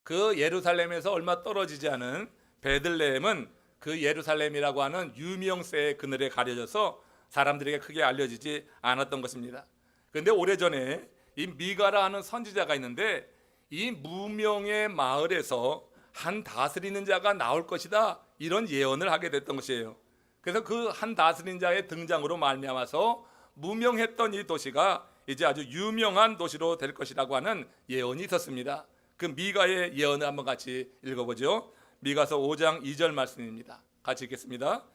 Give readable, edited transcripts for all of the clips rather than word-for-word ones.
그 예루살렘에서 얼마 떨어지지 않은 베들레헴은 그 예루살렘이라고 하는 유명세의 그늘에 가려져서 사람들에게 크게 알려지지 않았던 것입니다. 그런데 오래전에 이 미가라 하는 선지자가 있는데 이 무명의 마을에서 한 다스리는 자가 나올 것이다, 이런 예언을 하게 됐던 것이에요. 그래서 그 한 다스리는 자의 등장으로 말미암아서 무명했던 이 도시가 이제 아주 유명한 도시로 될 것이라고 하는 예언이 있었습니다. 그 미가의 예언을 한번 같이 읽어보죠. 미가서 5장 2절 말씀입니다. 같이 읽겠습니다.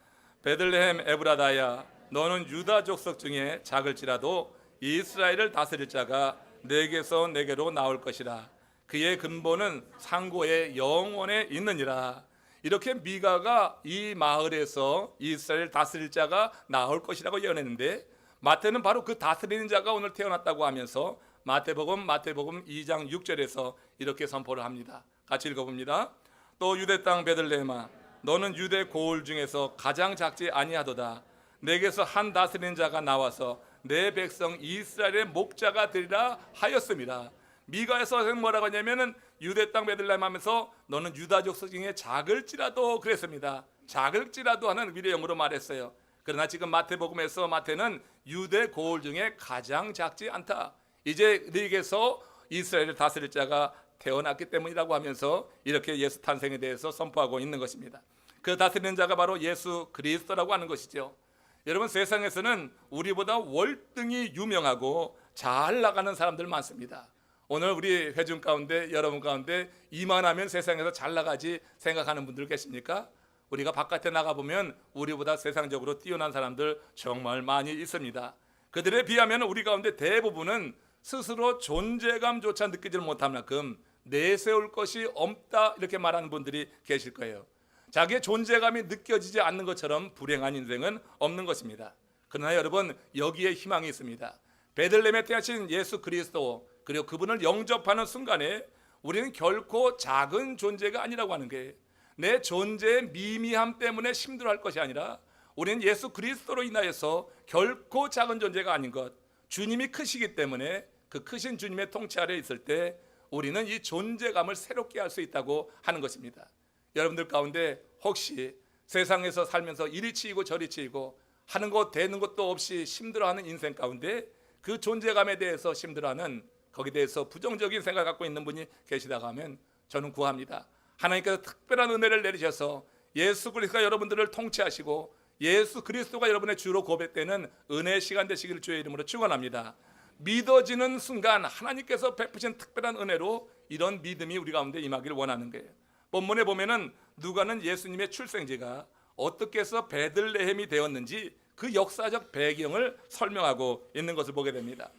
베들레헴 에브라다야, 너는 유다 족속 중에 작을지라도 이스라엘을 다스릴 자가 내게서 내게로 나올 것이라. 그의 근본은 상고의 영원에 있느니라. 이렇게 미가가 이 마을에서 이스라엘 다스릴 자가 나올 것이라고 예언했는데, 마태는 바로 그 다스리는 자가 오늘 태어났다고 하면서 마태복음 2장 6절에서 이렇게 선포를 합니다. 같이 읽어봅니다. 또 유대 땅 베들레헴아, 너는 유대 고을 중에서 가장 작지 아니하도다. 내게서 한 다스리는 자가 나와서 내 백성 이스라엘의 목자가 되리라 하였습니다. 미가에서 뭐라고 하냐면은 유대 땅 베들레헴 하면서 너는 유다 족속 중에 작을지라도 그랬습니다. 작을지라도 하는 의미의 영어로 말했어요. 그러나 지금 마태복음에서 마태는 유대 고을 중에 가장 작지 않다. 이제 너에게서 이스라엘을 다스릴 자가 태어났기 때문이라고 하면서 이렇게 예수 탄생에 대해서 선포하고 있는 것입니다. 그 다스리는 자가 바로 예수 그리스도라고 하는 것이죠. 여러분, 세상에서는 우리보다 월등히 유명하고 잘 나가는 사람들 많습니다. 오늘 우리 회중 가운데, 여러분 가운데 이만하면 세상에서 잘 나가지 생각하는 분들 계십니까? 우리가 바깥에 나가보면 우리보다 세상적으로 뛰어난 사람들 정말 많이 있습니다. 그들에 비하면 우리 가운데 대부분은 스스로 존재감조차 느끼지 못할 만큼 내세울 것이 없다, 이렇게 말하는 분들이 계실 거예요. 자기의 존재감이 느껴지지 않는 것처럼 불행한 인생은 없는 것입니다. 그러나 여러분, 여기에 희망이 있습니다. 베들레헴에 태어나신 예수 그리스도, 그리고 그분을 영접하는 순간에 우리는 결코 작은 존재가 아니라고 하는 거예요. 내 존재의 미미함 때문에 힘들어할 것이 아니라 우리는 예수 그리스도로 인하여서 결코 작은 존재가 아닌 것, 주님이 크시기 때문에 그 크신 주님의 통치 아래 있을 때 우리는 이 존재감을 새롭게 할 수 있다고 하는 것입니다. 여러분들 가운데 혹시 세상에서 살면서 이리 치이고 저리 치이고 하는 것 되는 것도 없이 힘들어하는 인생 가운데 그 존재감에 대해서 힘들어하는, 거기에 대해서 부정적인 생각을 갖고 있는 분이 계시다고 하면 저는 구합니다. 하나님께서 특별한 은혜를 내리셔서 예수 그리스도가 여러분들을 통치하시고 예수 그리스도가 여러분의 주로 고백되는 은혜의 시간 되시기를 주의 이름으로 축원합니다. 믿어지는 순간 하나님께서 베푸신 특별한 은혜로 이런 믿음이 우리 가운데 임하기를 원하는 거예요. 본문에 보면은 누가는 예수님의 출생지가 어떻게 해서 베들레헴이 되었는지 그 역사적 배경을 설명하고 있는 것을 보게 됩니다.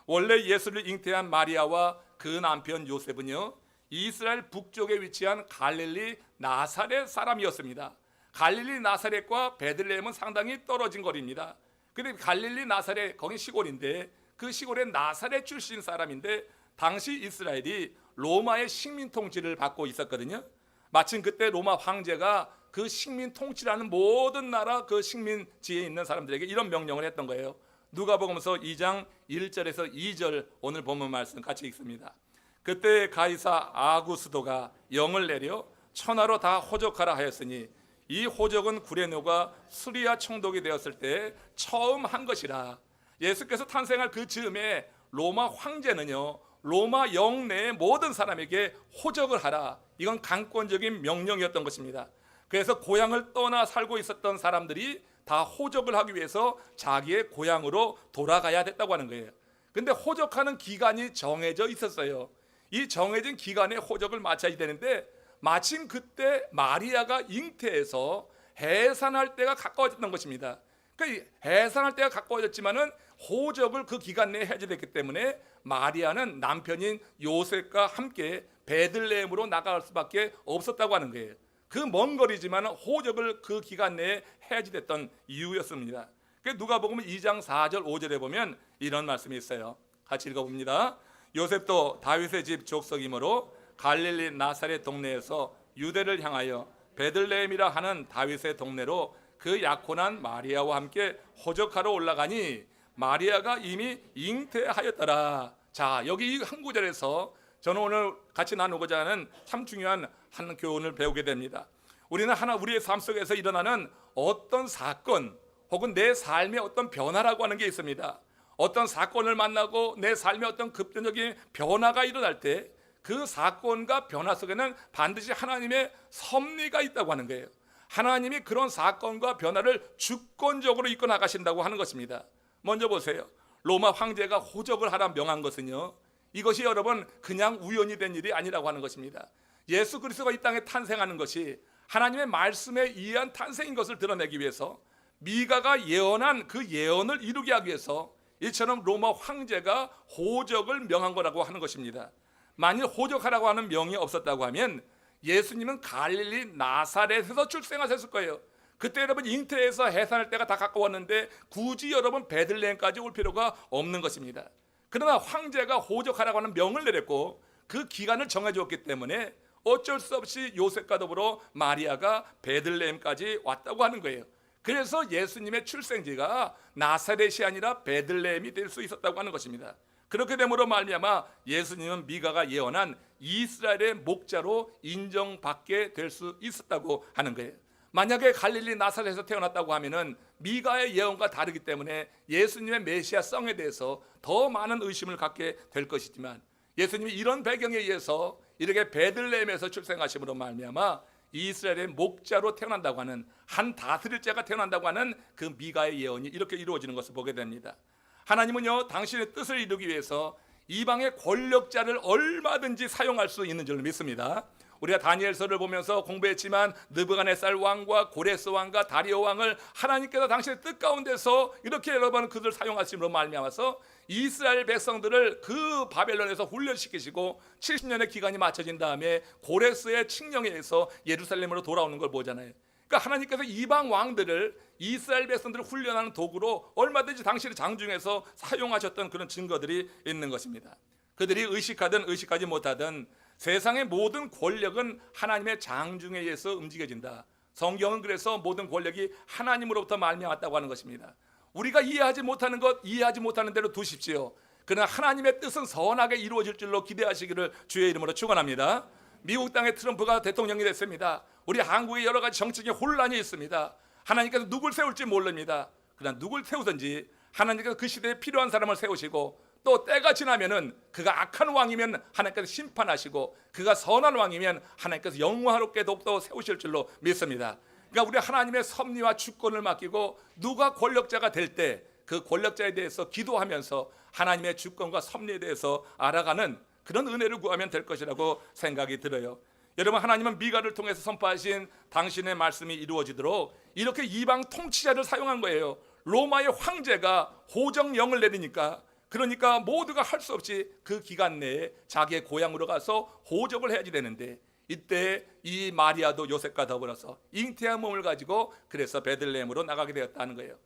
원래 예수를 잉태한 마리아와 그 남편 요셉은요, 이스라엘 북쪽에 위치한 갈릴리 나사렛 사람이었습니다. 갈릴리 나사렛과 베들레헴은 상당히 떨어진 거리입니다. 그런데 갈릴리 나사렛, 거기 시골인데 그 시골의 나사렛 출신 사람인데 당시 이스라엘이 로마의 식민 통치를 받고 있었거든요. 마침 그때 로마 황제가 그 식민 통치라는 모든 나라 그 식민지에 있는 사람들에게 이런 명령을 했던 거예요. 누가복음서 2장 1절에서 2절 오늘 본문 말씀 같이 읽습니다. 그때 가이사 아구스도가 영을 내려 천하로 다 호적하라 하였으니 이 호적은 구레노가 수리아 총독이 되었을 때 처음 한 것이라. 예수께서 탄생할 그 즈음에 로마 황제는요, 로마 영내의 모든 사람에게 호적을 하라, 이건 강권적인 명령이었던 것입니다. 그래서 고향을 떠나 살고 있었던 사람들이 다 호적을 하기 위해서 자기의 고향으로 돌아가야 됐다고 하는 거예요. 근데 호적하는 기간이 정해져 있었어요. 이 정해진 기간에 호적을 마쳐야 되는데 마침 그때 마리아가 잉태해서 해산할 때가 가까워졌던 것입니다. 그러니까 해산할 때가 가까워졌지만은 호적을 그 기간 내에 해야 됐기 때문에 마리아는 남편인 요셉과 함께 베들레헴으로 나갈 수밖에 없었다고 하는 거예요. 그 먼 거리지만 호적을 그 기간 내에 해야지 됐던 이유였습니다. 누가복음 2장 4절 5절에 보면 이런 말씀이 있어요. 같이 읽어봅니다. 요셉도 다윗의 집 족속이므로 갈릴리 나사렛 동네에서 유대를 향하여 베들레헴이라 하는 다윗의 동네로 그 약혼한 마리아와 함께 호적하러 올라가니 마리아가 이미 잉태하였더라. 자, 여기 한 구절에서 저는 오늘 같이 나누고자 하는 참 중요한 한 교훈을 배우게 됩니다. 우리는 우리의 삶 속에서 일어나는 어떤 사건 혹은 내 삶의 어떤 변화라고 하는 게 있습니다. 어떤 사건을 만나고 내 삶의 어떤 급변적인 변화가 일어날 때 그 사건과 변화 속에는 반드시 하나님의 섭리가 있다고 하는 거예요. 하나님이 그런 사건과 변화를 주권적으로 이끌어 나가신다고 하는 것입니다. 먼저 보세요. 로마 황제가 호적을 하라 명한 것은요, 이것이 여러분 그냥 우연히 된 일이 아니라고 하는 것입니다. 예수 그리스도가 이 땅에 탄생하는 것이 하나님의 말씀에 의한 탄생인 것을 드러내기 위해서, 미가가 예언한 그 예언을 이루게 하기 위해서 이처럼 로마 황제가 호적을 명한 거라고 하는 것입니다. 만일 호적하라고 하는 명이 없었다고 하면 예수님은 갈릴리 나사렛에서 출생하셨을 거예요. 그때 여러분 잉태해서 해산할 때가 다 가까웠는데 굳이 여러분 베들레헴까지 올 필요가 없는 것입니다. 그러나 황제가 호적하라고 하는 명을 내렸고 그 기간을 정해주었기 때문에 어쩔 수 없이 요셉과 더불어 마리아가 베들레헴까지 왔다고 하는 거예요. 그래서 예수님의 출생지가 나사렛이 아니라 베들레헴이 될 수 있었다고 하는 것입니다. 그렇게 됨으로 말미암아 예수님은 미가가 예언한 이스라엘의 목자로 인정받게 될 수 있었다고 하는 거예요. 만약에 갈릴리 나사렛에서 태어났다고 하면은 미가의 예언과 다르기 때문에 예수님의 메시아성에 대해서 더 많은 의심을 갖게 될 것이지만, 예수님이 이런 배경에 의해서 이렇게 베들레헴에서 출생하심으로 말미암아 이스라엘의 목자로 태어난다고 하는, 한 다스릴 자가 태어난다고 하는 그 미가의 예언이 이렇게 이루어지는 것을 보게 됩니다. 하나님은요, 당신의 뜻을 이루기 위해서 이방의 권력자를 얼마든지 사용할 수 있는 줄 믿습니다. 우리가 다니엘서를 보면서 공부했지만 느부갓네살 왕과 고레스 왕과 다리오 왕을 하나님께서 당신의 뜻 가운데서 이렇게 여러 번 그들을 사용하심으로 말미암아서 이스라엘 백성들을 그 바벨론에서 훈련시키시고 70년의 기간이 맞춰진 다음에 고레스의 칙령에 의해서 예루살렘으로 돌아오는 걸 보잖아요. 그러니까 하나님께서 이방 왕들을 이스라엘 백성들을 훈련하는 도구로 얼마든지 당신의 장중에서 사용하셨던 그런 증거들이 있는 것입니다. 그들이 의식하든 의식하지 못하든 세상의 모든 권력은 하나님의 장중에 의해서 움직여진다. 성경은 그래서 모든 권력이 하나님으로부터 말미암았다고 하는 것입니다. 우리가 이해하지 못하는 것 이해하지 못하는 대로 두십시오. 그러나 하나님의 뜻은 선하게 이루어질 줄로 기대하시기를 주의 이름으로 축원합니다. 미국 땅에 트럼프가 대통령이 됐습니다. 우리 한국에 여러 가지 정치적인 혼란이 있습니다. 하나님께서 누굴 세울지 모릅니다. 그러나 누굴 세우든지 하나님께서 그 시대에 필요한 사람을 세우시고, 또 때가 지나면은 그가 악한 왕이면 하나님께서 심판하시고, 그가 선한 왕이면 하나님께서 영화롭게 더욱더 세우실 줄로 믿습니다. 그러니까 우리 하나님의 섭리와 주권을 맡기고 누가 권력자가 될 때 그 권력자에 대해서 기도하면서 하나님의 주권과 섭리에 대해서 알아가는 그런 은혜를 구하면 될 것이라고 생각이 들어요. 여러분, 하나님은 미가를 통해서 선포하신 당신의 말씀이 이루어지도록 이렇게 이방 통치자를 사용한 거예요. 로마의 황제가 호정령을 내리니까, 그러니까 모두가 할 수 없이 그 기간 내에 자기의 고향으로 가서 호적을 해야지 되는데, 이때 이 마리아도 요셉과 더불어서 잉태한 몸을 가지고 그래서 베들레헴으로 나가게 되었다는 거예요.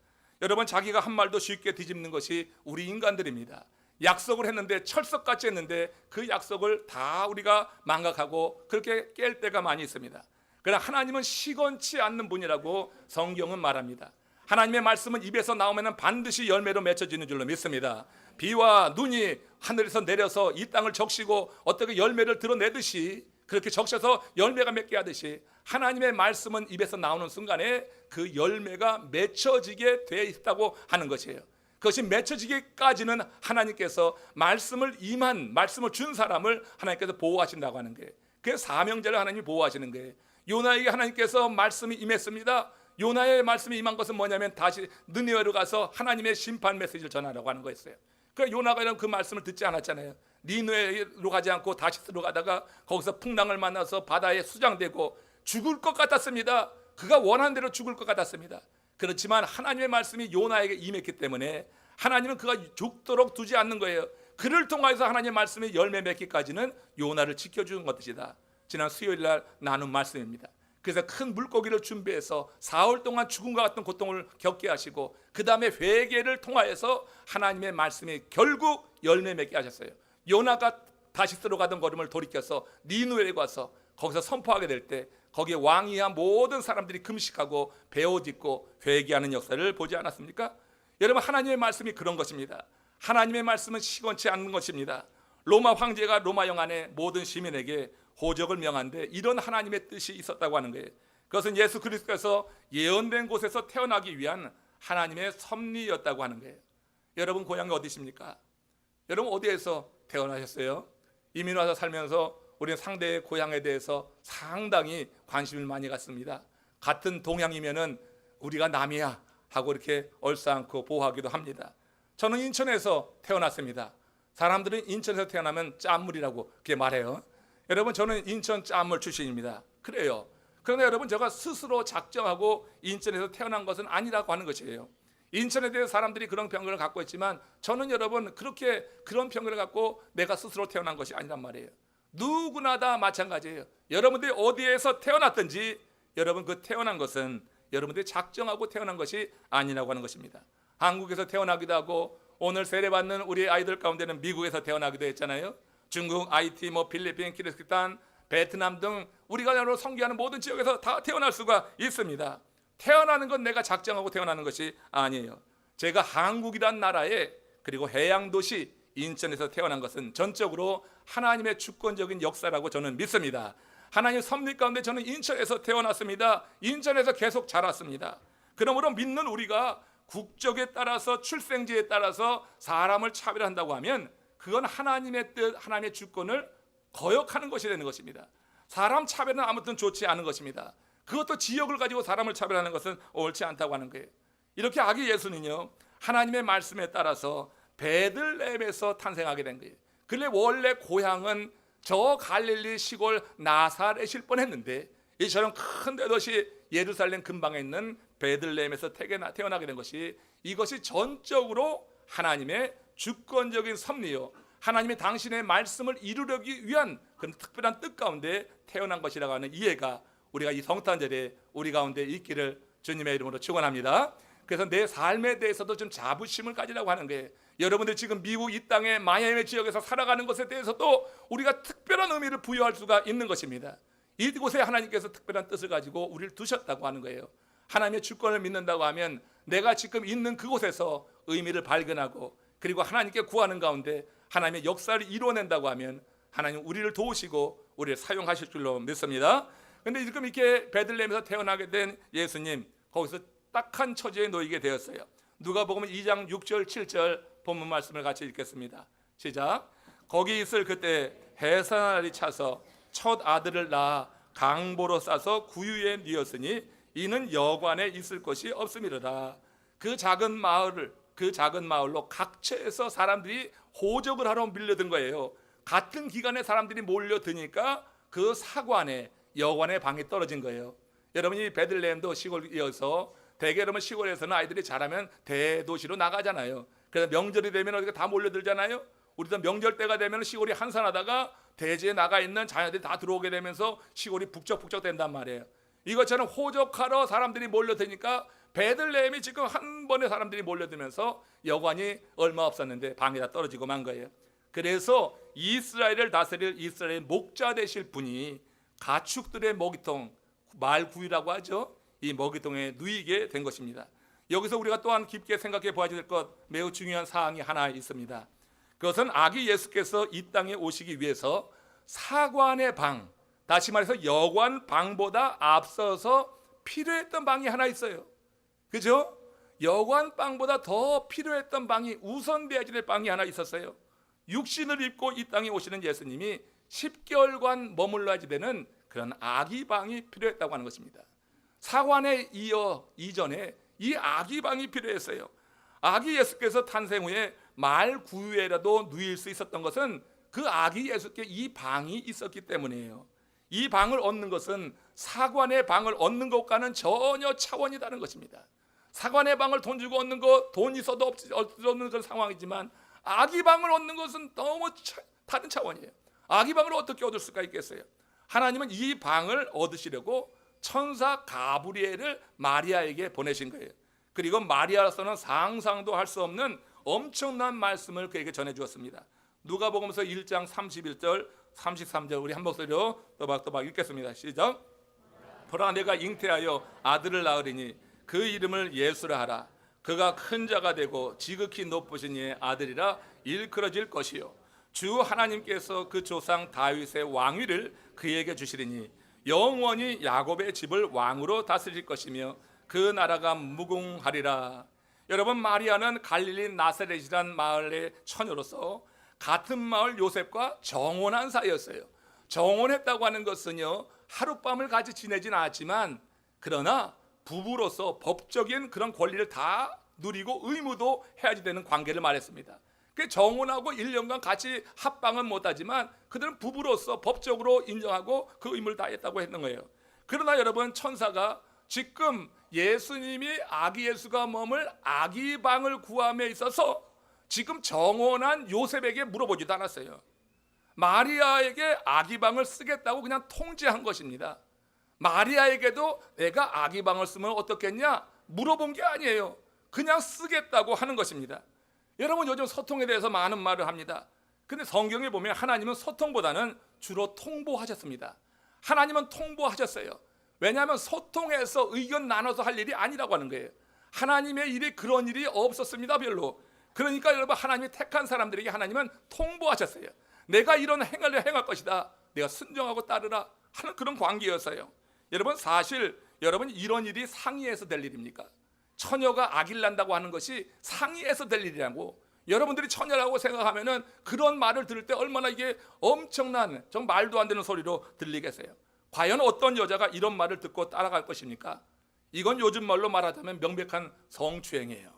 여러분, 자기가 한 말도 쉽게 뒤집는 것이 우리 인간들입니다. 약속을 했는데, 철석같이 했는데 그 약속을 다 우리가 망각하고 그렇게 깰 때가 많이 있습니다. 그러나 하나님은 시건치 않는 분이라고 성경은 말합니다. 하나님의 말씀은 입에서 나오면 반드시 열매로 맺혀지는 줄로 믿습니다. 비와 눈이 하늘에서 내려서 이 땅을 적시고 어떻게 열매를 드러내듯이, 그렇게 적셔서 열매가 맺게 하듯이 하나님의 말씀은 입에서 나오는 순간에 그 열매가 맺혀지게 되어 있다고 하는 것이에요. 그것이 맺혀지기까지는 하나님께서 말씀을 준 사람을 하나님께서 보호하신다고 하는 거예요. 그게 사명자를 하나님이 보호하시는 거예요. 요나에게 하나님께서 말씀이 임했습니다. 요나의 말씀이 임한 것은 뭐냐면 다시 느니웨로 가서 하나님의 심판 메시지를 전하라고 하는 거였어요. 그러니까 요나가 그 말씀을 듣지 않았잖아요. 니느웨로 가지 않고 다시스로 가다가 거기서 풍랑을 만나서 바다에 수장되고 죽을 것 같았습니다. 그가 원하는 대로 죽을 것 같았습니다. 그렇지만 하나님의 말씀이 요나에게 임했기 때문에 하나님은 그가 죽도록 두지 않는 거예요. 그를 통해서 하나님의 말씀이 열매 맺기까지는 요나를 지켜주는 것이다. 지난 수요일 날 나눈 말씀입니다. 그래서 큰 물고기를 준비해서 4월 동안 죽음과 같은 고통을 겪게 하시고, 그 다음에 회개를 통하여서 하나님의 말씀이 결국 열매 맺게 하셨어요. 요나가 다시스로 가던 걸음을 돌이켜서 니느웨에 가서 거기서 선포하게 될 때 거기에 왕이야 모든 사람들이 금식하고 베옷 입고 회개하는 역사를 보지 않았습니까? 여러분, 하나님의 말씀이 그런 것입니다. 하나님의 말씀은 시건치 않는 것입니다. 로마 황제가 로마 영안에 모든 시민에게 호적을 명한데 이런 하나님의 뜻이 있었다고 하는 거예요. 그것은 예수 그리스도께서 예언된 곳에서 태어나기 위한 하나님의 섭리였다고 하는 거예요. 여러분 고향이 어디십니까? 여러분 어디에서 태어나셨어요? 이민 와서 살면서 우리는 상대의 고향에 대해서 상당히 관심을 많이 갖습니다. 같은 동양이면은 우리가 남이야 하고 이렇게 얼싸안고 보호하기도 합니다. 저는 인천에서 태어났습니다. 사람들은 인천에서 태어나면 짠물이라고 그렇게 말해요. 여러분 저는 인천 짠물 출신입니다. 그래요. 그런데 여러분 제가 스스로 작정하고 인천에서 태어난 것은 아니라고 하는 것이에요. 인천에 대해 사람들이 그런 편견을 갖고 있지만 저는 여러분 그렇게 그런 편견을 갖고 내가 스스로 태어난 것이 아니란 말이에요. 누구나 다 마찬가지예요. 여러분들이 어디에서 태어났든지 여러분 그 태어난 것은 여러분들이 작정하고 태어난 것이 아니라고 하는 것입니다. 한국에서 태어나기도 하고 오늘 세례받는 우리 아이들 가운데는 미국에서 태어나기도 했잖아요. 중국, IT, 필리핀, 키르기스탄, 베트남 등 우리가 여러 선교하는 모든 지역에서 다 태어날 수가 있습니다. 태어나는 건 내가 작정하고 태어나는 것이 아니에요. 제가 한국이란 나라에 그리고 해양도시 인천에서 태어난 것은 전적으로 하나님의 주권적인 역사라고 저는 믿습니다. 하나님의 섭리 가운데 저는 인천에서 태어났습니다. 인천에서 계속 자랐습니다. 그러므로 믿는 우리가 국적에 따라서 출생지에 따라서 사람을 차별한다고 하면 그건 하나님의 뜻, 하나님의 주권을 거역하는 것이 되는 것입니다. 사람 차별은 아무튼 좋지 않은 것입니다. 그것도 지역을 가지고 사람을 차별하는 것은 옳지 않다고 하는 거예요. 이렇게 아기 예수는요 하나님의 말씀에 따라서 베들레헴에서 탄생하게 된 거예요. 근데 원래 고향은 저 갈릴리 시골 나사렛일 뻔했는데 이처럼 큰 대도시 예루살렘 근방에 있는 베들레헴에서 태어나게 된 것이 이것이 전적으로 하나님의 주권적인 섭리요 하나님이 당신의 말씀을 이루려기 위한 그런 특별한 뜻 가운데 태어난 것이라고 하는 이해가 우리가 이 성탄절에 우리 가운데 있기를 주님의 이름으로 축원합니다. 그래서 내 삶에 대해서도 좀 자부심을 가지라고 하는 거예요. 여러분들 지금 미국 이 땅의 마이애미 지역에서 살아가는 것에 대해서도 우리가 특별한 의미를 부여할 수가 있는 것입니다. 이곳에 하나님께서 특별한 뜻을 가지고 우리를 두셨다고 하는 거예요. 하나님의 주권을 믿는다고 하면 내가 지금 있는 그곳에서 의미를 발견하고 그리고 하나님께 구하는 가운데 하나님의 역사를 이루어낸다고 하면 하나님 우리를 도우시고 우리를 사용하실 줄로 믿습니다. 그런데 지금 이렇게 베들레헴에서 태어나게 된 예수님 거기서 딱한 처지에 놓이게 되었어요. 누가복음 2장 6절 7절 본문 말씀을 같이 읽겠습니다. 시작. 거기 있을 그때 해산날이 차서 첫 아들을 낳아 강보로 싸서 구유에 뉘었으니 이는 여관에 있을 곳이 없음이로다. 그 작은 마을로 각처에서 사람들이 호적을 하러 밀려든 거예요. 같은 기간에 사람들이 몰려드니까 그 사관에 여관의 방이 떨어진 거예요. 여러분이 베들레헴도 시골이어서 대개 여러분 시골에서는 아이들이 자라면 대도시로 나가잖아요. 그래서 명절이 되면 어디가 다 몰려들잖아요. 우리도 명절 때가 되면 시골이 한산하다가 대지에 나가 있는 자녀들이 다 들어오게 되면서 시골이 북적북적 된단 말이에요. 이것처럼 호적하러 사람들이 몰려드니까 베들레헴이 지금 한 번에 사람들이 몰려들면서 여관이 얼마 없었는데 방이 다 떨어지고 만 거예요. 그래서 이스라엘을 다스릴 이스라엘 목자 되실 분이 가축들의 먹이통, 말구유라고 하죠. 이 먹이통에 누이게 된 것입니다. 여기서 우리가 또한 깊게 생각해 보아야 될 것 매우 중요한 사항이 하나 있습니다. 그것은 아기 예수께서 이 땅에 오시기 위해서 사관의 방, 다시 말해서 여관 방보다 앞서서 필요했던 방이 하나 있어요. 그죠? 여관 방보다 더 필요했던 방이 우선돼야 될 방이 하나 있었어요. 육신을 입고 이 땅에 오시는 예수님이 10개월간 머물러야 되는 그런 아기 방이 필요했다고 하는 것입니다. 사관에 이전에 이 아기 방이 필요했어요. 아기 예수께서 탄생 후에 말 구유에라도 누일 수 있었던 것은 그 아기 예수께 이 방이 있었기 때문이에요. 이 방을 얻는 것은 사관의 방을 얻는 것과는 전혀 차원이 다른 것입니다. 사관의 방을 돈 주고 얻는 것, 돈 있어도 없는 그런 상황이지만 아기 방을 얻는 것은 너무 다른 차원이에요. 아기 방을 어떻게 얻을 수가 있겠어요? 하나님은 이 방을 얻으시려고 천사 가브리엘을 마리아에게 보내신 거예요. 그리고 마리아로서는 상상도 할 수 없는 엄청난 말씀을 그에게 전해 주었습니다. 누가복음서 1장 31절 33절 우리 한 목소리로 또박또박 읽겠습니다. 시작. 보라 내가 잉태하여 아들을 낳으리니 그 이름을 예수라 하라. 그가 큰 자가 되고 지극히 높으신 이의 아들이라 일컬어질 것이요 주 하나님께서 그 조상 다윗의 왕위를 그에게 주시리니 영원히 야곱의 집을 왕으로 다스릴 것이며 그 나라가 무궁하리라. 여러분, 마리아는 갈릴리 나사렛이란 마을의 처녀로서 같은 마을 요셉과 정혼한 사이였어요. 정혼했다고 하는 것은요, 하룻밤을 같이 지내진 않았지만 그러나 부부로서 법적인 그런 권리를 다 누리고 의무도 해야지 되는 관계를 말했습니다. 그 정혼하고 1년간 같이 합방은 못하지만 그들은 부부로서 법적으로 인정하고 그 의무를 다했다고 했는 거예요. 그러나 여러분, 천사가 지금 예수님이 아기 예수가 머물 아기 방을 구함에 있어서 지금 정혼한 요셉에게 물어보지도 않았어요. 마리아에게 아기 방을 쓰겠다고 그냥 통지한 것입니다. 마리아에게도 내가 아기 방을 쓰면 어떻겠냐 물어본 게 아니에요. 그냥 쓰겠다고 하는 것입니다. 여러분, 요즘 소통에 대해서 많은 말을 합니다. 근데 성경에 보면 하나님은 소통보다는 주로 통보하셨습니다. 하나님은 통보하셨어요. 왜냐하면 소통해서 의견 나눠서 할 일이 아니라고 하는 거예요. 하나님의 일이 그런 일이 없었습니다, 별로. 그러니까 여러분, 하나님이 택한 사람들에게 하나님은 통보하셨어요. 내가 이런 행을 행할 것이다, 내가 순종하고 따르라 하는 그런 관계였어요. 여러분, 사실 여러분, 이런 일이 상의해서 될 일입니까? 처녀가 아기를 낳는다고 하는 것이 상의해서 될 일이라고. 여러분들이 처녀라고 생각하면은 그런 말을 들을 때 얼마나 이게 엄청난 정말 말도 안 되는 소리로 들리겠어요. 과연 어떤 여자가 이런 말을 듣고 따라갈 것입니까? 이건 요즘 말로 말하자면 명백한 성추행이에요.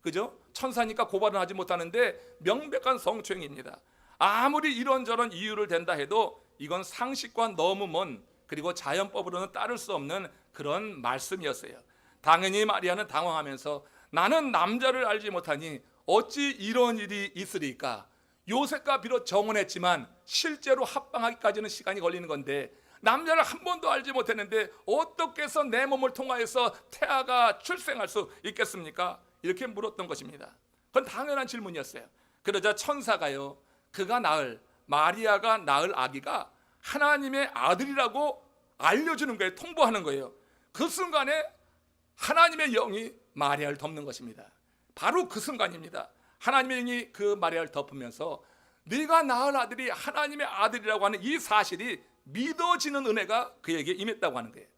그죠? 천사니까 고발은 하지 못하는데 명백한 성추행입니다. 아무리 이런저런 이유를 댄다 해도 이건 상식과 너무 먼, 그리고 자연법으로는 따를 수 없는 그런 말씀이었어요. 당연히 마리아는 당황하면서 나는 남자를 알지 못하니 어찌 이런 일이 있으리까? 요셉과 비록 정혼했지만 실제로 합방하기까지는 시간이 걸리는 건데 남자를 한 번도 알지 못했는데 어떻게 해서 내 몸을 통하여서 태아가 출생할 수 있겠습니까? 이렇게 물었던 것입니다. 그건 당연한 질문이었어요. 그러자 천사가요, 그가 낳을, 마리아가 낳을 아기가 하나님의 아들이라고 알려주는 거예요. 통보하는 거예요. 그 순간에 하나님의 영이 마리아를 덮는 것입니다. 바로 그 순간입니다. 하나님의 영이 그 마리아를 덮으면서 네가 낳을 아들이 하나님의 아들이라고 하는 이 사실이 믿어지는 은혜가 그에게 임했다고 하는 거예요.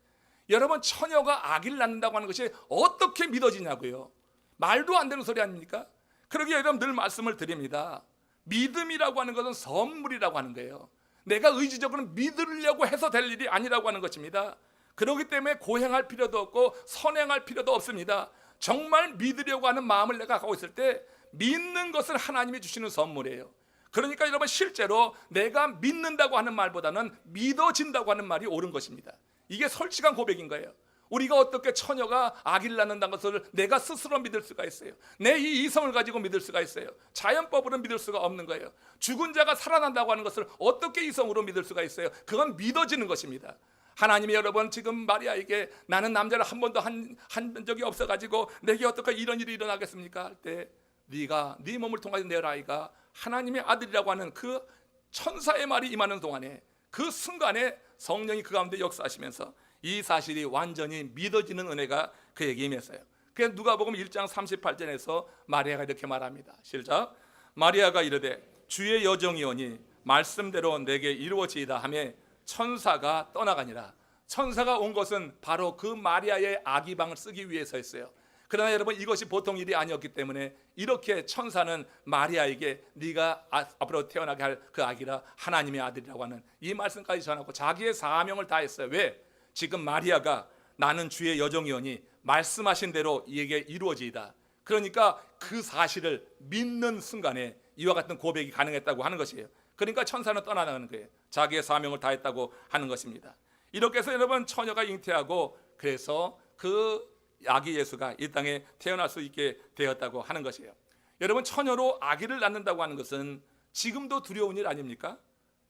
여러분, 처녀가 아기를 낳는다고 하는 것이 어떻게 믿어지냐고요? 말도 안 되는 소리 아닙니까? 그러기에 여러분, 늘 말씀을 드립니다. 믿음이라고 하는 것은 선물이라고 하는 거예요. 내가 의지적으로 믿으려고 해서 될 일이 아니라고 하는 것입니다. 그렇기 때문에 고행할 필요도 없고 선행할 필요도 없습니다. 정말 믿으려고 하는 마음을 내가 갖고 있을 때 믿는 것은 하나님이 주시는 선물이에요. 그러니까 여러분, 실제로 내가 믿는다고 하는 말보다는 믿어진다고 하는 말이 옳은 것입니다. 이게 솔직한 고백인 거예요. 우리가 어떻게 처녀가 아기를 낳는다는 것을 내가 스스로 믿을 수가 있어요? 내 이 이성을 가지고 믿을 수가 있어요? 자연법으로 믿을 수가 없는 거예요. 죽은 자가 살아난다고 하는 것을 어떻게 이성으로 믿을 수가 있어요? 그건 믿어지는 것입니다. 하나님이 여러분, 지금 마리아에게 나는 남자를 한 번도 한 적이 없어가지고 내게 어떻게 이런 일이 일어나겠습니까? 할 때 네가 네 몸을 통해서 내 아이가 하나님의 아들이라고 하는 그 천사의 말이 임하는 동안에, 그 순간에 성령이 그 가운데 역사하시면서 이 사실이 완전히 믿어지는 은혜가 그에게 임했어요. 그래서 누가복음 1장 38절에서 마리아가 이렇게 말합니다. 시작. 마리아가 이르되 주의 여정이오니 말씀대로 내게 이루어지이다 하며 천사가 떠나가니라. 천사가 온 것은 바로 그 마리아의 아기 방을 쓰기 위해서였어요. 그러나 여러분, 이것이 보통 일이 아니었기 때문에 이렇게 천사는 마리아에게 네가 앞으로 태어나게 할 그 아기라 하나님의 아들이라고 하는 이 말씀까지 전하고 자기의 사명을 다했어요. 왜? 지금 마리아가 나는 주의 여종이오니 말씀하신 대로 이에게 이루어지이다. 그러니까 그 사실을 믿는 순간에 이와 같은 고백이 가능했다고 하는 것이에요. 그러니까 천사는 떠나가는 거예요. 자기의 사명을 다했다고 하는 것입니다. 이렇게 해서 여러분, 처녀가 잉태하고 그래서 그 아기 예수가 이 땅에 태어날 수 있게 되었다고 하는 것이에요. 여러분, 처녀로 아기를 낳는다고 하는 것은 지금도 두려운 일 아닙니까?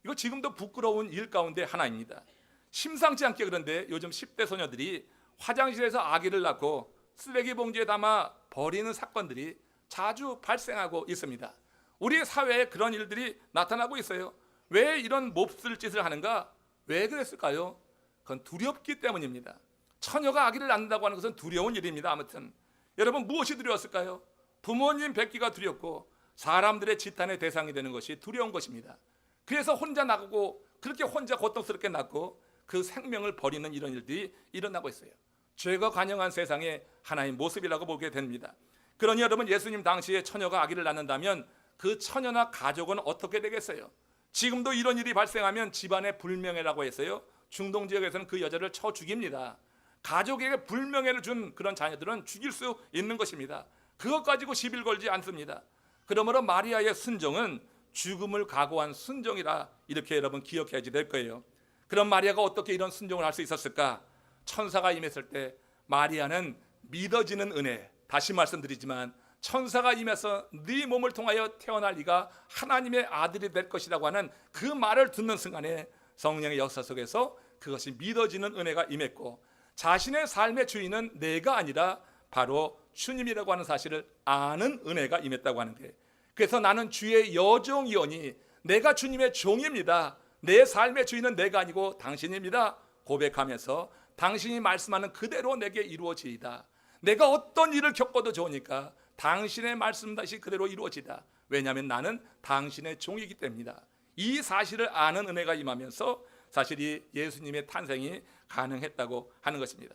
이거 지금도 부끄러운 일 가운데 하나입니다. 심상치 않게 그런데 요즘 10대 소녀들이 화장실에서 아기를 낳고 쓰레기 봉지에 담아 버리는 사건들이 자주 발생하고 있습니다. 우리 사회에 그런 일들이 나타나고 있어요. 왜 이런 몹쓸 짓을 하는가? 왜 그랬을까요? 그건 두렵기 때문입니다. 처녀가 아기를 낳는다고 하는 것은 두려운 일입니다. 아무튼 여러분, 무엇이 두려웠을까요? 부모님 뵙기가 두렵고 사람들의 지탄의 대상이 되는 것이 두려운 것입니다. 그래서 혼자 나가고 그렇게 혼자 고통스럽게 낳고 그 생명을 버리는 이런 일들이 일어나고 있어요. 죄가 관영한 세상의 하나의 모습이라고 보게 됩니다. 그러니 여러분, 예수님 당시에 처녀가 아기를 낳는다면 그 처녀나 가족은 어떻게 되겠어요? 지금도 이런 일이 발생하면 집안의 불명예라고 해서요, 중동 지역에서는 그 여자를 쳐 죽입니다. 가족에게 불명예를 준 그런 자녀들은 죽일 수 있는 것입니다. 그것 가지고 시비를 걸지 않습니다. 그러므로 마리아의 순종은 죽음을 각오한 순종이라 이렇게 여러분 기억해야지 될 거예요. 그럼 마리아가 어떻게 이런 순종을 할 수 있었을까? 천사가 임했을 때 마리아는 믿어지는 은혜, 다시 말씀드리지만 천사가 임해서 네 몸을 통하여 태어날 네가 하나님의 아들이 될 것이라고 하는 그 말을 듣는 순간에 성령의 역사 속에서 그것이 믿어지는 은혜가 임했고, 자신의 삶의 주인은 내가 아니라 바로 주님이라고 하는 사실을 아는 은혜가 임했다고 하는데, 그래서 나는 주의 여종이오니 내가 주님의 종입니다. 내 삶의 주인은 내가 아니고 당신입니다. 고백하면서 당신이 말씀하는 그대로 내게 이루어지이다. 내가 어떤 일을 겪어도 좋으니까 당신의 말씀 다시 그대로 이루어지다. 왜냐하면 나는 당신의 종이기 때문이다. 이 사실을 아는 은혜가 임하면서 사실이 예수님의 탄생이 가능했다고 하는 것입니다.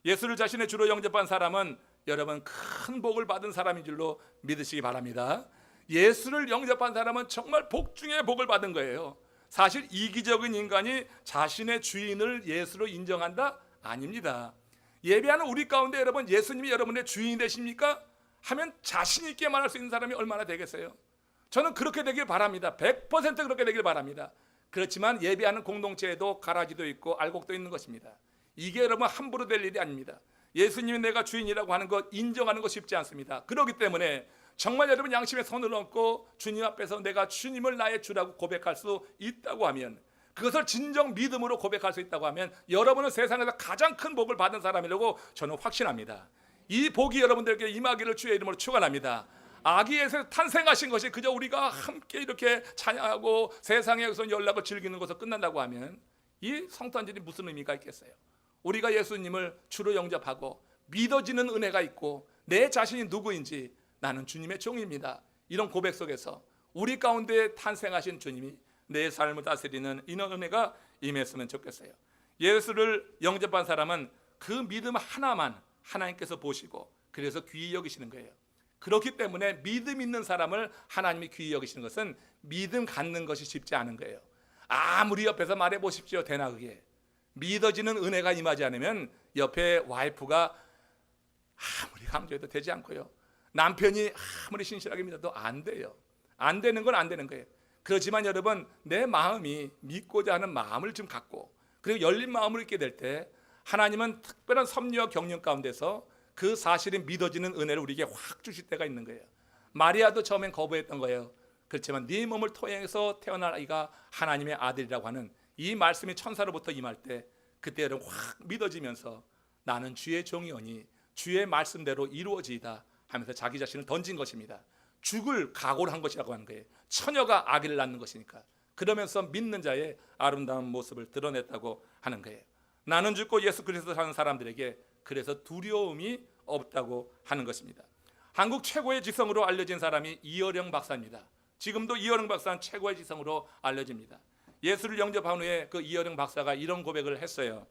예수를 자신의 주로 영접한 사람은 여러분 큰 복을 받은 사람인 줄로 믿으시기 바랍니다. 예수를 영접한 사람은 정말 복 중에 복을 받은 거예요. 사실 이기적인 인간이 자신의 주인을 예수로 인정한다? 아닙니다. 예배하는 우리 가운데 여러분, 예수님이 여러분의 주인이 되십니까? 하면 자신 있게 말할 수 있는 사람이 얼마나 되겠어요? 저는 그렇게 되길 바랍니다. 100% 그렇게 되길 바랍니다. 그렇지만 예배하는 공동체에도 가라지도 있고 알곡도 있는 것입니다. 이게 여러분 함부로 될 일이 아닙니다. 예수님이 내가 주인이라고 하는 것 인정하는 것 쉽지 않습니다. 그렇기 때문에 정말 여러분 양심에 손을 얹고 주님 앞에서 내가 주님을 나의 주라고 고백할 수 있다고 하면, 그것을 진정 믿음으로 고백할 수 있다고 하면 여러분은 세상에서 가장 큰 복을 받은 사람이라고 저는 확신합니다. 이 복이 여러분들에게 임하기를 주의 이름으로 축원합니다. 아기에서 탄생하신 것이 그저 우리가 함께 이렇게 찬양하고 세상에서 연락을 즐기는 것으로 끝난다고 하면 이 성탄절이 무슨 의미가 있겠어요? 우리가 예수님을 주로 영접하고 믿어지는 은혜가 있고 내 자신이 누구인지 나는 주님의 종입니다. 이런 고백 속에서 우리 가운데 탄생하신 주님이 내 삶을 다스리는 이런 은혜가 임했으면 좋겠어요. 예수를 영접한 사람은 그 믿음 하나만 하나님께서 보시고 그래서 귀히 여기시는 거예요. 그렇기 때문에 믿음 있는 사람을 하나님이 귀히 여기시는 것은 믿음 갖는 것이 쉽지 않은 거예요. 아무리 옆에서 말해 보십시오. 되나 그게? 믿어지는 은혜가 임하지 않으면 옆에 와이프가 아무리 강조해도 되지 않고요. 남편이 아무리 신실하게 믿어도 안 돼요. 안 되는 건 안 되는 거예요. 그렇지만 여러분, 내 마음이 믿고자 하는 마음을 좀 갖고 그리고 열린 마음으로 있게 될 때 하나님은 특별한 섭리와 경륜 가운데서 그 사실이 믿어지는 은혜를 우리에게 확 주실 때가 있는 거예요. 마리아도 처음엔 거부했던 거예요. 그렇지만 네 몸을 토해서 태어날 아이가 하나님의 아들이라고 하는 이 말씀이 천사로부터 임할 때 그때 여러분 확 믿어지면서 나는 주의 종이오니 주의 말씀대로 이루어지이다 하면서 자기 자신을 던진 것입니다. 죽을 각오를 한 것이라고 하는 거예요. 처녀가 아기를 낳는 것이니까. 그러면서 믿는 자의 아름다운 모습을 드러냈다고 하는 거예요. 나는 죽고 예수 그리스도 사는 사람들에게 그래서 두려움이 없다고 하는 것입니다. 한국 최고의 지성으로 알려진 사람이 이어령 박사입니다. 지금도 이어령 박사는 최고의 지성으로 알려집니다. 예수를 영접한 후에 그 이어령 박사가 이런 고백을 했어요.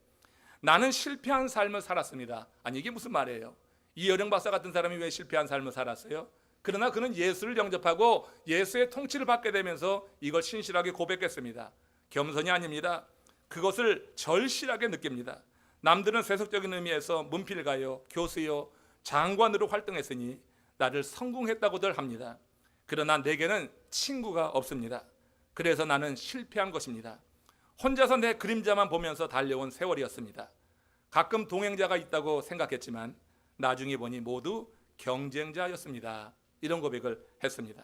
나는 실패한 삶을 살았습니다. 아니 이게 무슨 말이에요? 이어령 박사 같은 사람이 왜 실패한 삶을 살았어요? 그러나 그는 예수를 영접하고 예수의 통치를 받게 되면서 이걸 신실하게 고백했습니다. 겸손이 아닙니다. 그것을 절실하게 느낍니다. 남들은 세속적인 의미에서 문필가요, 교수요, 장관으로 활동했으니 나를 성공했다고들 합니다. 그러나 내게는 친구가 없습니다. 그래서 나는 실패한 것입니다. 혼자서 내 그림자만 보면서 달려온 세월이었습니다. 가끔 동행자가 있다고 생각했지만 나중에 보니 모두 경쟁자였습니다. 이런 고백을 했습니다.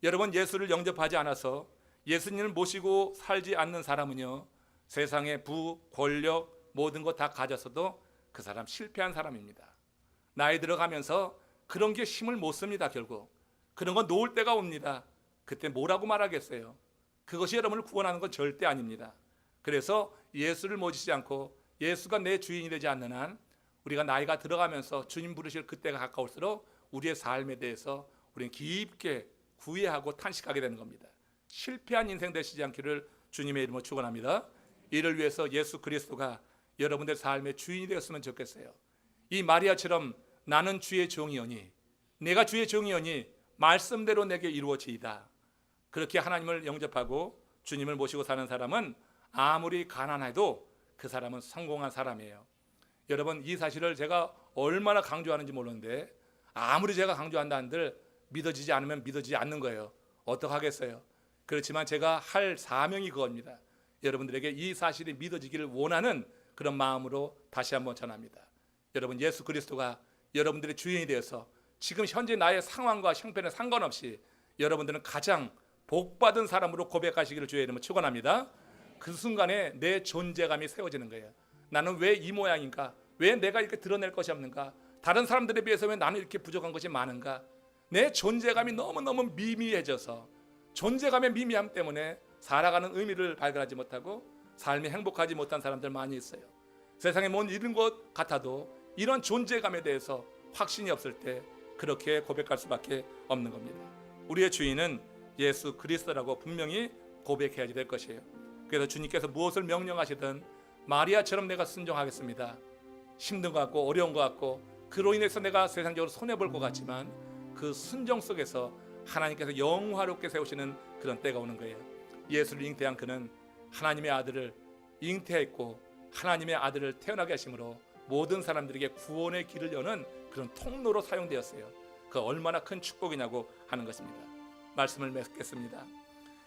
여러분, 예수를 영접하지 않아서 예수님을 모시고 살지 않는 사람은요, 세상의 부, 권력, 모든 것 다 가졌어도 그 사람 실패한 사람입니다. 나이 들어가면서 그런 게 힘을 못 씁니다. 결국 그런 건 놓을 때가 옵니다. 그때 뭐라고 말하겠어요? 그것이 여러분을 구원하는 건 절대 아닙니다. 그래서 예수를 모시지 않고 예수가 내 주인이 되지 않는 한 우리가 나이가 들어가면서 주님 부르실 그때가 가까울수록 우리의 삶에 대해서 우리는 깊게 후회하고 탄식하게 되는 겁니다. 실패한 인생 되시지 않기를 주님의 이름으로 축원합니다. 이를 위해서 예수 그리스도가 여러분들 삶의 주인이 되었으면 좋겠어요. 이 마리아처럼 나는 주의 종이오니, 내가 주의 종이오니 말씀대로 내게 이루어지이다. 그렇게 하나님을 영접하고 주님을 모시고 사는 사람은 아무리 가난해도 그 사람은 성공한 사람이에요. 여러분, 이 사실을 제가 얼마나 강조하는지 모르는데 아무리 제가 강조한다 한들 믿어지지 않으면 믿어지지 않는 거예요. 어떡하겠어요? 그렇지만 제가 할 사명이 그겁니다. 여러분들에게 이 사실이 믿어지기를 원하는 그런 마음으로 다시 한번 전합니다. 여러분, 예수 그리스도가 여러분들의 주인이 되어서 지금 현재 나의 상황과 형편에 상관없이 여러분들은 가장 복받은 사람으로 고백하시기를 주의 이름으로 축원합니다. 그 순간에 내 존재감이 세워지는 거예요. 나는 왜 이 모양인가? 왜 내가 이렇게 드러낼 것이 없는가? 다른 사람들에 비해서 왜 나는 이렇게 부족한 것이 많은가? 내 존재감이 너무너무 미미해져서 존재감의 미미함 때문에 살아가는 의미를 발견하지 못하고 삶이 행복하지 못한 사람들 많이 있어요. 세상에 못 이룬 것 같아도 이런 존재감에 대해서 확신이 없을 때 그렇게 고백할 수밖에 없는 겁니다. 우리의 주인은 예수 그리스도라고 분명히 고백해야 될 것이에요. 그래서 주님께서 무엇을 명령하시든 마리아처럼 내가 순종하겠습니다. 힘든 것 같고 어려운 것 같고 그로 인해서 내가 세상적으로 손해볼 것 같지만 그 순종 속에서 하나님께서 영화롭게 세우시는 그런 때가 오는 거예요. 예수를 잉태한 그는 하나님의 아들을 잉태했고 하나님의 아들을 태어나게 하심으로 모든 사람들에게 구원의 길을 여는 그런 통로로 사용되었어요. 그 얼마나 큰 축복이냐고 하는 것입니다. 말씀을 맺겠습니다.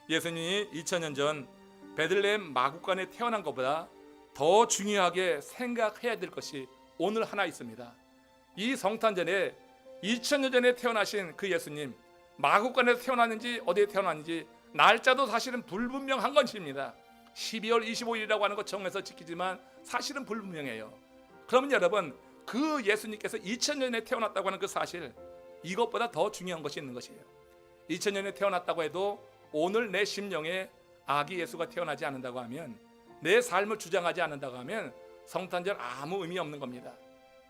예수님이 2000년 전 베들레헴 마구간에 태어난 것보다 더 중요하게 생각해야 될 것이 오늘 하나 있습니다. 이 성탄절에 2000년 전에 태어나신 그 예수님, 마구간에서 태어났는지 어디에 태어났는지 날짜도 사실은 불분명한 것입니다. 12월 25일이라고 하는 것 정해서 지키지만 사실은 불분명해요. 그러면 여러분, 그 예수님께서 2000년에 태어났다고 하는 그 사실, 이것보다 더 중요한 것이 있는 것이에요. 2000년에 태어났다고 해도 오늘 내 심령에 아기 예수가 태어나지 않는다고 하면, 내 삶을 주장하지 않는다고 하면 성탄절 아무 의미 없는 겁니다.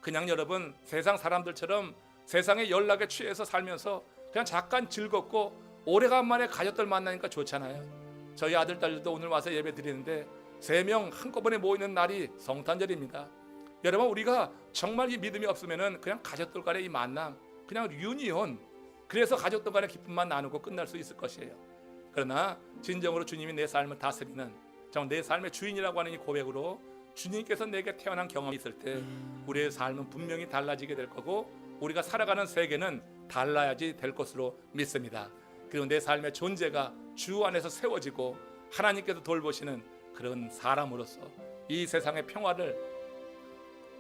그냥 여러분, 세상 사람들처럼 세상의 연락에 취해서 살면서 그냥 잠깐 즐겁고 오래간만에 가족들 만나니까 좋잖아요. 저희 아들 딸들도 오늘 와서 예배 드리는데 3명 한꺼번에 모이는 날이 성탄절입니다. 여러분, 우리가 정말 이 믿음이 없으면은 그냥 가족들 간의 이 만남, 그냥 유니온, 그래서 가족들 간의 기쁨만 나누고 끝날 수 있을 것이에요. 그러나 진정으로 주님이 내 삶을 다스리는, 정말 내 삶의 주인이라고 하는 이 고백으로 주님께서 내게 태어난 경험이 있을 때 우리의 삶은 분명히 달라지게 될 거고 우리가 살아가는 세계는 달라야지 될 것으로 믿습니다. 그리고 내 삶의 존재가 주 안에서 세워지고 하나님께서 돌보시는 그런 사람으로서 이 세상의 평화를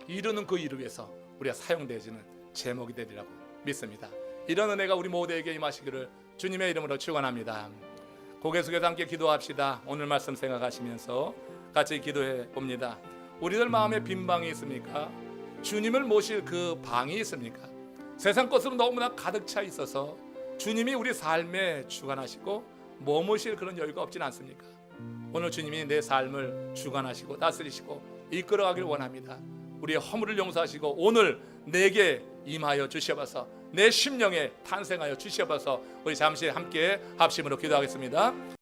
이루는 그 일을 위해서 우리가 사용되어지는 제목이 되리라고 믿습니다. 이런 은혜가 우리 모두에게 임하시기를 주님의 이름으로 축원합니다. 고개 숙여서 함께 기도합시다. 오늘 말씀 생각하시면서 같이 기도해 봅니다. 우리들 마음에 빈 방이 있습니까? 주님을 모실 그 방이 있습니까? 세상 것으로 너무나 가득 차 있어서 주님이 우리 삶에 주관하시고 머무실 그런 여유가 없진 않습니까? 오늘 주님이 내 삶을 주관하시고 다스리시고 이끌어가길 원합니다. 우리의 허물을 용서하시고 오늘 내게 임하여 주시옵소서. 내 심령에 탄생하여 주시옵소서. 우리 잠시 함께 합심으로 기도하겠습니다.